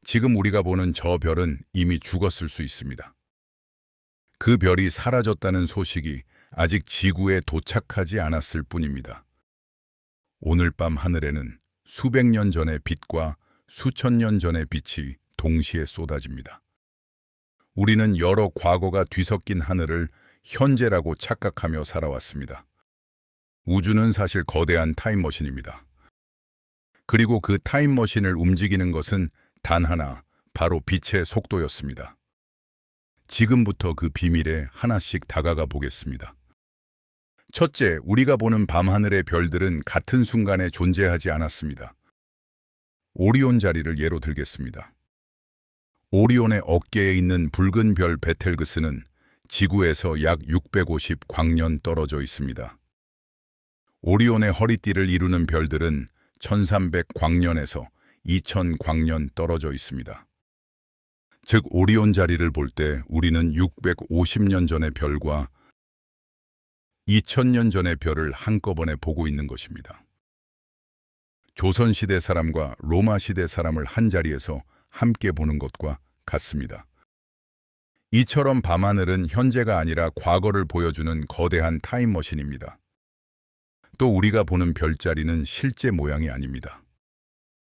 지금 우리가 보는 저 별은 이미 죽었을 수 있습니다. 그 별이 사라졌다는 소식이 아직 지구에 도착하지 않았을 뿐입니다. 오늘 밤 하늘에는 수백 년 전의 빛과 수천 년 전의 빛이 동시에 쏟아집니다. 우리는 여러 과거가 뒤섞인 하늘을 현재라고 착각하며 살아왔습니다. 우주는 사실 거대한 타임머신입니다. 그리고 그 타임머신을 움직이는 것은 단 하나, 바로 빛의 속도였습니다. 지금부터 그 비밀에 하나씩 다가가 보겠습니다. 첫째, 우리가 보는 밤하늘의 별들은 같은 순간에 존재하지 않았습니다. 오리온 자리를 예로 들겠습니다. 오리온의 어깨에 있는 붉은 별 베텔그스는 지구에서 약 650광년 떨어져 있습니다. 오리온의 허리띠를 이루는 별들은 1300광년에서 2000광년 떨어져 있습니다. 즉, 오리온 자리를 볼 때 우리는 650년 전의 별과 2000년 전의 별을 한꺼번에 보고 있는 것입니다. 조선시대 사람과 로마시대 사람을 한 자리에서 함께 보는 것과 같습니다. 이처럼 밤하늘은 현재가 아니라 과거를 보여주는 거대한 타임머신입니다. 또 우리가 보는 별자리는 실제 모양이 아닙니다.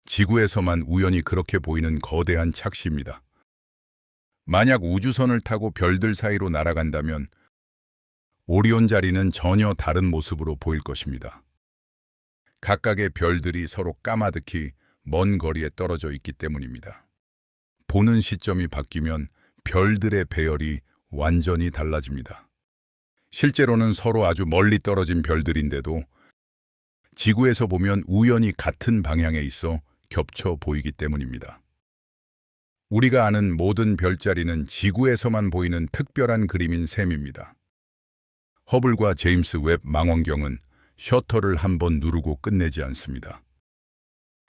지구에서만 우연히 그렇게 보이는 거대한 착시입니다. 만약 우주선을 타고 별들 사이로 날아간다면 오리온 자리는 전혀 다른 모습으로 보일 것입니다. 각각의 별들이 서로 까마득히 먼 거리에 떨어져 있기 때문입니다. 보는 시점이 바뀌면 별들의 배열이 완전히 달라집니다. 실제로는 서로 아주 멀리 떨어진 별들인데도 지구에서 보면 우연히 같은 방향에 있어 겹쳐 보이기 때문입니다. 우리가 아는 모든 별자리는 지구에서만 보이는 특별한 그림인 셈입니다. 허블과 제임스 웹 망원경은 셔터를 한번 누르고 끝내지 않습니다.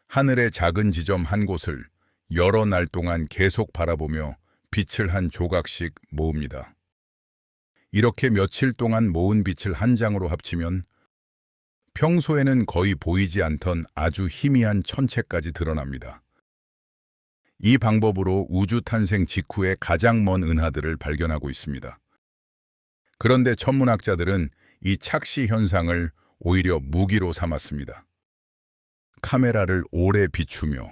하늘의 작은 지점 한 곳을 여러 날 동안 계속 바라보며 빛을 한 조각씩 모읍니다. 이렇게 며칠 동안 모은 빛을 한 장으로 합치면 평소에는 거의 보이지 않던 아주 희미한 천체까지 드러납니다. 이 방법으로 우주 탄생 직후에 가장 먼 은하들을 발견하고 있습니다. 그런데 천문학자들은 이 착시 현상을 오히려 무기로 삼았습니다. 카메라를 오래 비추며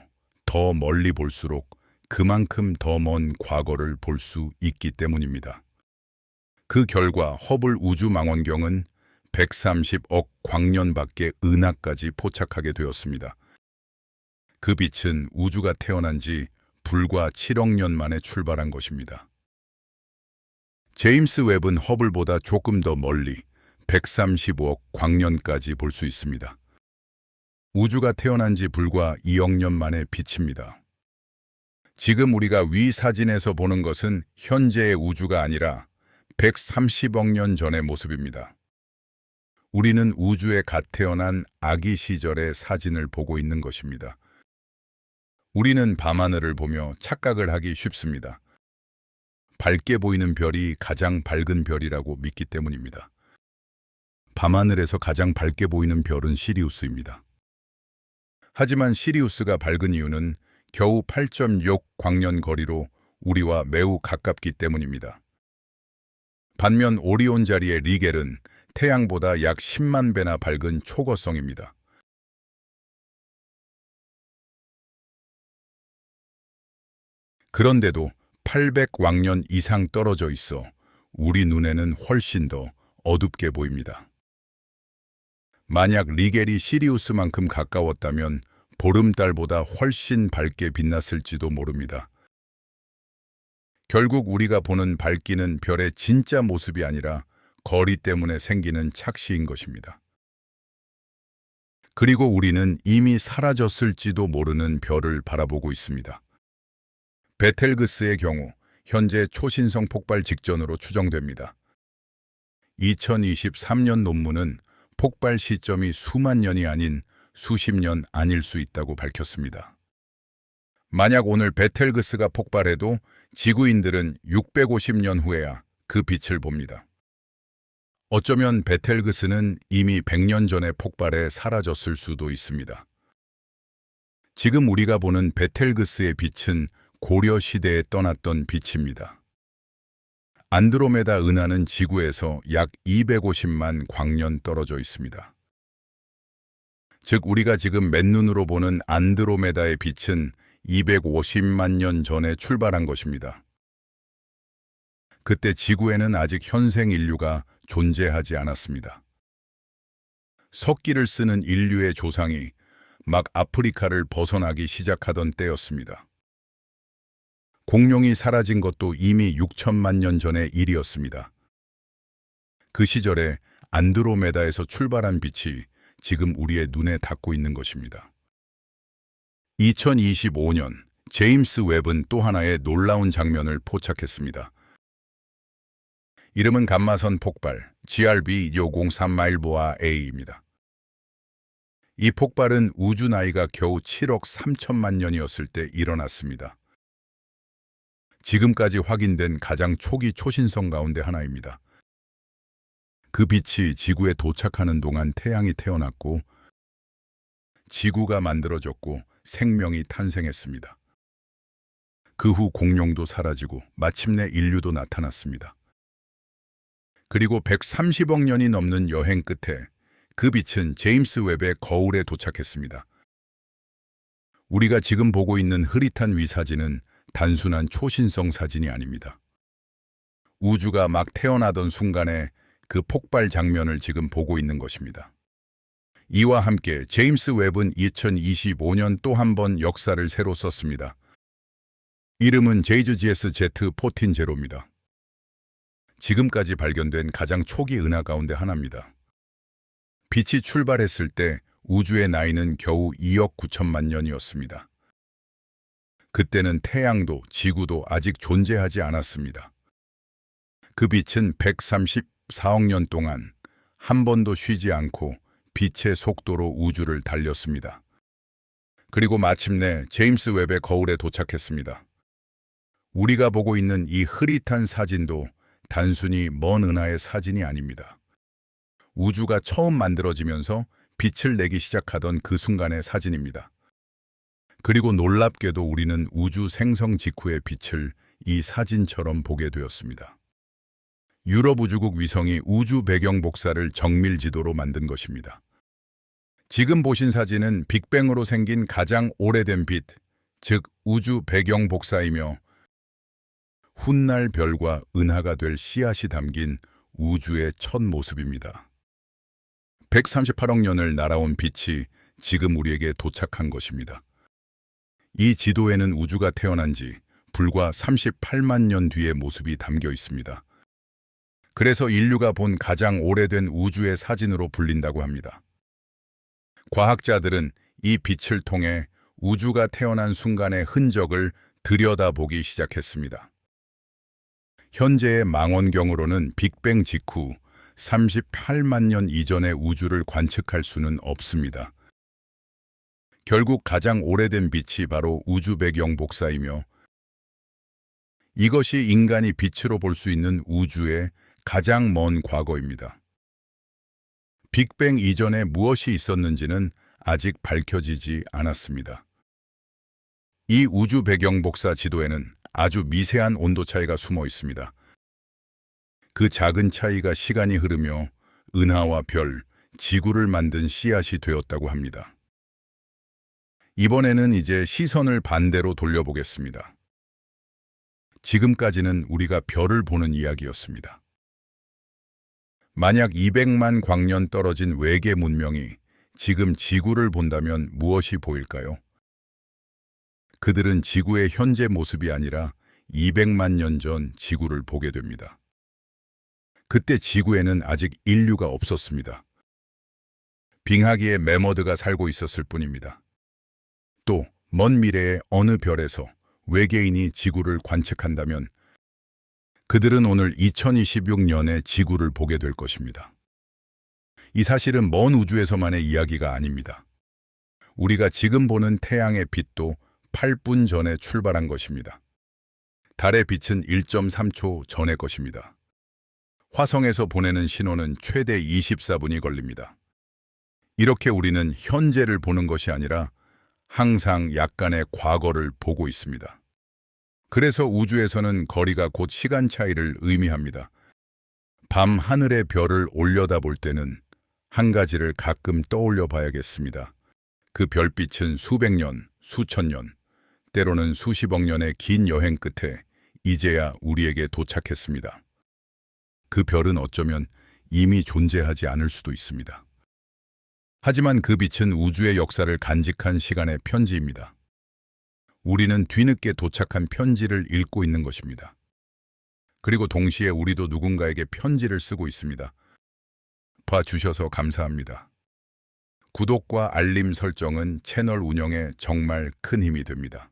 더 멀리 볼수록 그만큼 더 먼 과거를 볼 수 있기 때문입니다. 그 결과 허블 우주망원경은 130억 광년 밖의 은하까지 포착하게 되었습니다. 그 빛은 우주가 태어난 지 불과 7억 년 만에 출발한 것입니다. 제임스 웹은 허블보다 조금 더 멀리 135억 광년까지 볼 수 있습니다. 우주가 태어난 지 불과 2억 년 만의 빛입니다. 지금 우리가 위 사진에서 보는 것은 현재의 우주가 아니라 130억 년 전의 모습입니다. 우리는 우주에 갓 태어난 아기 시절의 사진을 보고 있는 것입니다. 우리는 밤하늘을 보며 착각을 하기 쉽습니다. 밝게 보이는 별이 가장 밝은 별이라고 믿기 때문입니다. 밤하늘에서 가장 밝게 보이는 별은 시리우스입니다. 하지만 시리우스가 밝은 이유는 겨우 8.6 광년 거리로 우리와 매우 가깝기 때문입니다. 반면 오리온 자리의 리겔은 태양보다 약 10만 배나 밝은 초거성입니다. 그런데도 800광년 이상 떨어져 있어 우리 눈에는 훨씬 더 어둡게 보입니다. 만약 리겔이 시리우스만큼 가까웠다면 보름달보다 훨씬 밝게 빛났을지도 모릅니다. 결국 우리가 보는 밝기는 별의 진짜 모습이 아니라 거리 때문에 생기는 착시인 것입니다. 그리고 우리는 이미 사라졌을지도 모르는 별을 바라보고 있습니다. 베텔그스의 경우 현재 초신성 폭발 직전으로 추정됩니다. 2023년 논문은 폭발 시점이 수만 년이 아닌 수십 년 아닐 수 있다고 밝혔습니다. 만약 오늘 베텔그스가 폭발해도 지구인들은 650년 후에야 그 빛을 봅니다. 어쩌면 베텔그스는 이미 100년 전에 폭발해 사라졌을 수도 있습니다. 지금 우리가 보는 베텔그스의 빛은 고려 시대에 떠났던 빛입니다. 안드로메다 은하는 지구에서 약 250만 광년 떨어져 있습니다. 즉 우리가 지금 맨눈으로 보는 안드로메다의 빛은 250만 년 전에 출발한 것입니다. 그때 지구에는 아직 현생 인류가 존재하지 않았습니다. 석기를 쓰는 인류의 조상이 막 아프리카를 벗어나기 시작하던 때였습니다. 공룡이 사라진 것도 이미 6천만 년 전의 일이었습니다. 그 시절에 안드로메다에서 출발한 빛이 지금 우리의 눈에 닿고 있는 것입니다. 2025년 제임스 웹은 또 하나의 놀라운 장면을 포착했습니다. 이름은 감마선 폭발 GRB 253 마일보아 A입니다. 이 폭발은 우주 나이가 겨우 7억 3천만 년이었을 때 일어났습니다. 지금까지 확인된 가장 초기 초신성 가운데 하나입니다. 그 빛이 지구에 도착하는 동안 태양이 태어났고 지구가 만들어졌고 생명이 탄생했습니다. 그 후 공룡도 사라지고 마침내 인류도 나타났습니다. 그리고 130억 년이 넘는 여행 끝에 그 빛은 제임스 웹의 거울에 도착했습니다. 우리가 지금 보고 있는 흐릿한 위사진은 단순한 초신성 사진이 아닙니다. 우주가 막 태어나던 순간에 그 폭발 장면을 지금 보고 있는 것입니다. 이와 함께 제임스 웹은 2025년 또 한 번 역사를 새로 썼습니다. 이름은 JGS Z14 제로입니다. 지금까지 발견된 가장 초기 은하 가운데 하나입니다. 빛이 출발했을 때 우주의 나이는 겨우 2억 9천만 년이었습니다. 그때는 태양도 지구도 아직 존재하지 않았습니다. 그 빛은 134억 년 동안 한 번도 쉬지 않고 빛의 속도로 우주를 달렸습니다. 그리고 마침내 제임스 웹의 거울에 도착했습니다. 우리가 보고 있는 이 흐릿한 사진도 단순히 먼 은하의 사진이 아닙니다. 우주가 처음 만들어지면서 빛을 내기 시작하던 그 순간의 사진입니다. 그리고 놀랍게도 우리는 우주 생성 직후의 빛을 이 사진처럼 보게 되었습니다. 유럽 우주국 위성이 우주 배경 복사를 정밀 지도로 만든 것입니다. 지금 보신 사진은 빅뱅으로 생긴 가장 오래된 빛, 즉 우주 배경 복사이며 훗날 별과 은하가 될 씨앗이 담긴 우주의 첫 모습입니다. 138억 년을 날아온 빛이 지금 우리에게 도착한 것입니다. 이 지도에는 우주가 태어난 지 불과 38만 년 뒤의 모습이 담겨 있습니다. 그래서 인류가 본 가장 오래된 우주의 사진으로 불린다고 합니다. 과학자들은 이 빛을 통해 우주가 태어난 순간의 흔적을 들여다보기 시작했습니다. 현재의 망원경으로는 빅뱅 직후 38만 년 이전의 우주를 관측할 수는 없습니다. 결국 가장 오래된 빛이 바로 우주 배경 복사이며 이것이 인간이 빛으로 볼 수 있는 우주의 가장 먼 과거입니다. 빅뱅 이전에 무엇이 있었는지는 아직 밝혀지지 않았습니다. 이 우주 배경 복사 지도에는 아주 미세한 온도 차이가 숨어 있습니다. 그 작은 차이가 시간이 흐르며 은하와 별, 지구를 만든 씨앗이 되었다고 합니다. 이번에는 이제 시선을 반대로 돌려보겠습니다. 지금까지는 우리가 별을 보는 이야기였습니다. 만약 200만 광년 떨어진 외계 문명이 지금 지구를 본다면 무엇이 보일까요? 그들은 지구의 현재 모습이 아니라 200만 년 전 지구를 보게 됩니다. 그때 지구에는 아직 인류가 없었습니다. 빙하기에 매머드가 살고 있었을 뿐입니다. 또 먼 미래의 어느 별에서 외계인이 지구를 관측한다면 그들은 오늘 2026년에 지구를 보게 될 것입니다. 이 사실은 먼 우주에서만의 이야기가 아닙니다. 우리가 지금 보는 태양의 빛도 8분 전에 출발한 것입니다. 달의 빛은 1.3초 전의 것입니다. 화성에서 보내는 신호는 최대 24분이 걸립니다. 이렇게 우리는 현재를 보는 것이 아니라 항상 약간의 과거를 보고 있습니다. 그래서 우주에서는 거리가 곧 시간 차이를 의미합니다. 밤 하늘의 별을 올려다볼 때는 한 가지를 가끔 떠올려 봐야겠습니다. 그 별빛은 수백 년, 수천 년, 때로는 수십억 년의 긴 여행 끝에 이제야 우리에게 도착했습니다. 그 별은 어쩌면 이미 존재하지 않을 수도 있습니다. 하지만 그 빛은 우주의 역사를 간직한 시간의 편지입니다. 우리는 뒤늦게 도착한 편지를 읽고 있는 것입니다. 그리고 동시에 우리도 누군가에게 편지를 쓰고 있습니다. 봐주셔서 감사합니다. 구독과 알림 설정은 채널 운영에 정말 큰 힘이 됩니다.